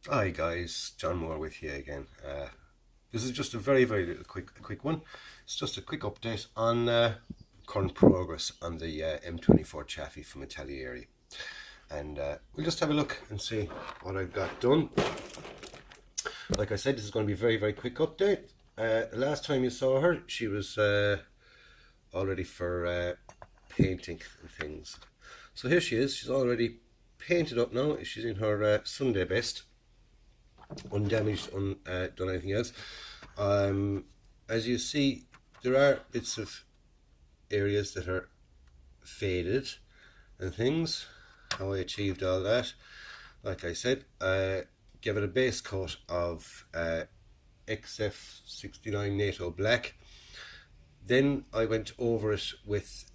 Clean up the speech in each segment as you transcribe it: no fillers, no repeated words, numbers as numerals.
Hi guys, John Moore with you again. This is just a very little quick one. It's just a quick update on current progress on the M24 Chaffee from Italeri, and we'll just have a look and see what I've got done. Like I said, this is going to be a very quick update. The last time you saw her, she was all ready for painting and things. So here she is. She's already painted up now. She's in her Sunday best, undamaged, done anything else. Um, as you see, there are bits of areas that are faded and things. How I achieved all that, like I said, give it a base coat of XF69 NATO Black. Then I went over it with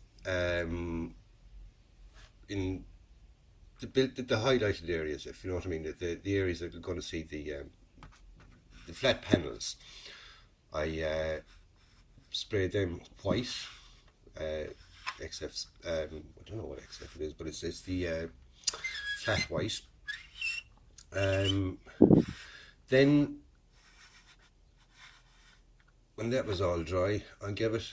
in the highlighted areas, if you know what I mean, the areas that are going to see the flat panels. I sprayed them white. XF, I don't know what XF it is, but it's the flat white. Um, then, when that was all dry, I gave it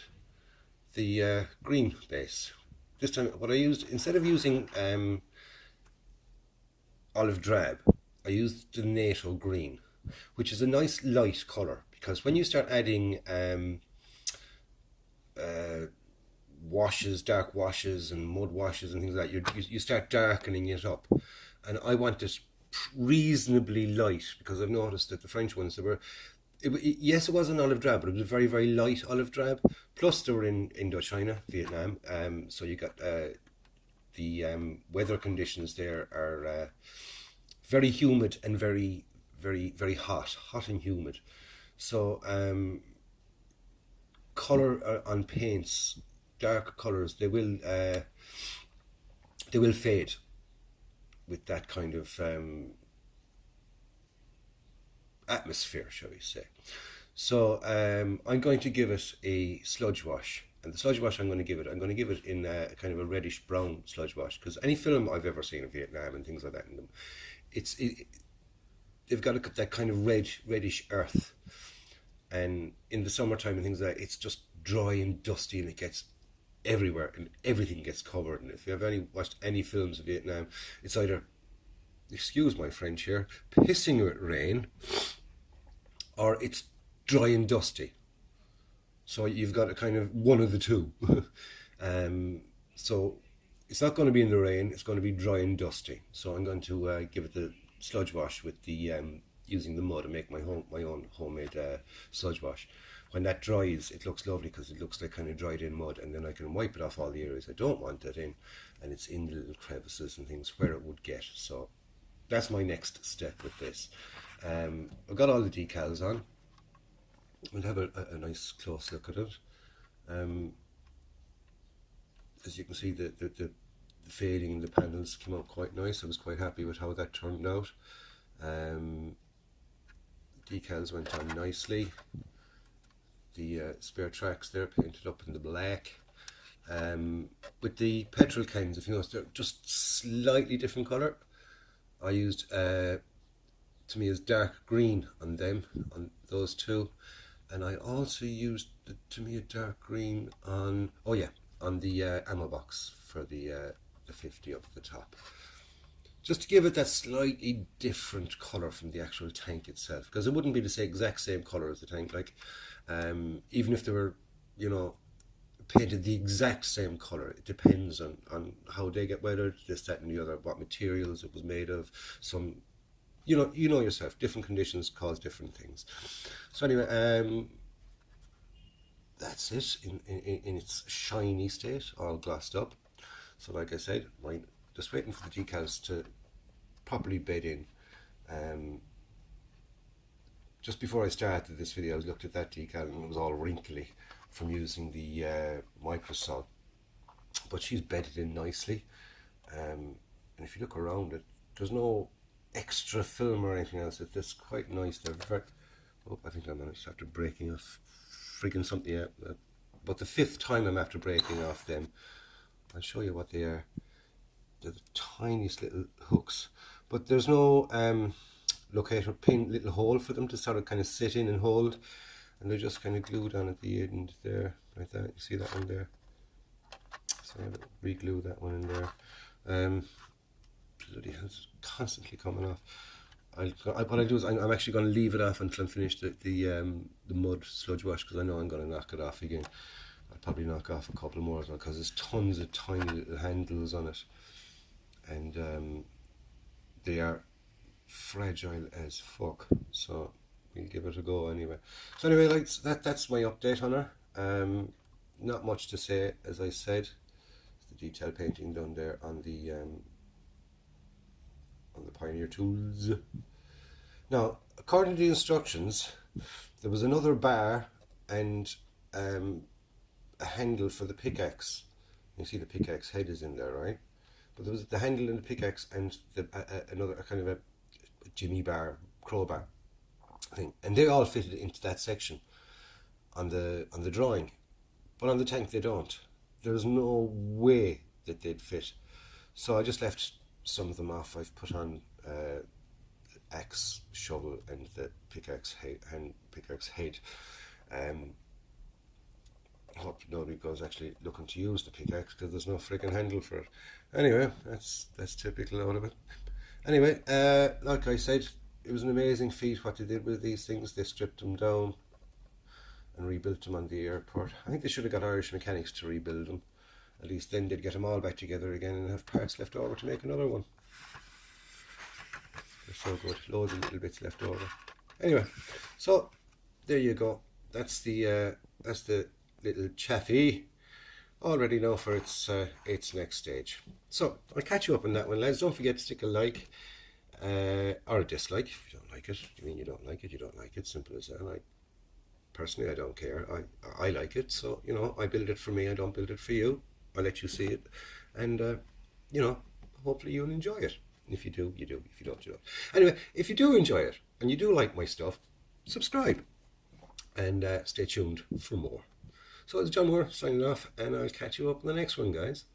the green base. This time, what I used, instead of using olive drab, I used the NATO green, which is a nice light colour, because when you start adding uh, washes, dark washes and mud washes and things like that, you start darkening it up. And I want it reasonably light, because I've noticed that the French ones, they were, yes, it was an olive drab, but it was a very light olive drab. Plus, they were in Indochina, Vietnam, so you got the weather conditions there are very humid and very hot and humid. So color on paints, dark colors, they will fade with that kind of atmosphere, shall we say. So I'm going to give it a sludge wash. And the sludge wash I'm going to give it in a kind of a reddish brown sludge wash, because any film I've ever seen of Vietnam and things like that in them, they've got that kind of reddish earth. And in the summertime and things like that, it's just dry and dusty, and it gets everywhere, and everything gets covered. And if you have any watched any films of Vietnam, it's either, excuse my French here, pissing with rain, or it's dry and dusty. So you've got a kind of one of the two. um, so it's not going to be in the rain. It's going to be dry and dusty. So I'm going to give it the sludge wash with the using the mud and make my own homemade sludge wash. When that dries, it looks lovely, because it looks like kind of dried in mud, and then I can wipe it off all the areas I don't want that in, and it's in the little crevices and things where it would get. So that's my next step with this. I've got all the decals on. We'll have a nice close look at it. Um, as you can see, the fading in the panels came out quite nice. I was quite happy with how that turned out. Um, decals went on nicely. The spare tracks there painted up in the black. With the petrol cans, if you notice, they're just slightly different colour. I used, to me, as dark green on them, on those two. And I also used, to me, a dark green on, oh yeah, on the ammo box for the 50 up at the top, just to give it that slightly different color from the actual tank itself, because it wouldn't be the same, exact same color as the tank. Like, even if they were, you know, painted the exact same color, it depends on how they get weathered, this, that, and the other, what materials it was made of. Some, you know yourself, different conditions cause different things. So anyway, that's it in its shiny state, all glossed up. So like I said, right, just waiting for the decals to properly bed in. Um, just before I started this video, I looked at that decal and it was all wrinkly from using the microsol, but she's bedded in nicely. And if you look around it, there's no extra film or anything else. It's quite nice. They're very. Oh, I think I managed after breaking off frigging something out. But the fifth time I'm after breaking off them, I'll show you what they are. They're the tiniest little hooks, but there's no locate a pin little hole for them to sort of kind of sit in and hold, and they're just kind of glued on at the end there, like that. You see that one there? So I re-glue that one in there. Bloody hell, it's constantly coming off. What I do is I'm actually going to leave it off until I'm finished the mud sludge wash, because I know I'm going to knock it off again. I'll probably knock off a couple more as well, because there's tons of tiny little handles on it, and they are fragile as fuck. So we'll give it a go anyway. So anyway, like that's my update on her. Not much to say, as I said. The detail painting done there on the Pioneer tools. Now, according to the instructions, there was another bar and a handle for the pickaxe. You see the pickaxe head is in there, right? But there was the handle and the pickaxe and another kind of a jimmy bar, crowbar thing, and they all fitted into that section on the drawing, but on the tank they don't. There's no way that they'd fit, so I just left some of them off. I've put on axe, shovel, and the pickaxe head. I hope nobody goes actually looking to use the pickaxe, because there's no freaking handle for it. Anyway, that's typical out of it. Anyway, like I said, it was an amazing feat what they did with these things. They stripped them down and rebuilt them on the airport. I think they should have got Irish mechanics to rebuild them. At least then they'd get them all back together again and have parts left over to make another one. They're so good. Loads of little bits left over. Anyway, so there you go. That's the little Chaffee, all ready now for its next stage. So I'll catch you up on that one, lads. Don't forget to stick a like or a dislike if you don't like it. You mean you don't like it? You don't like it. Simple as that. Personally, I don't care. I like it, so you know, I build it for me. I don't build it for you. I let you see it, and you know, hopefully you'll enjoy it. If you do, you do. If you don't, you don't. Anyway, if you do enjoy it and you do like my stuff, subscribe and stay tuned for more. So it's John Moore signing off, and I'll catch you up in the next one, guys.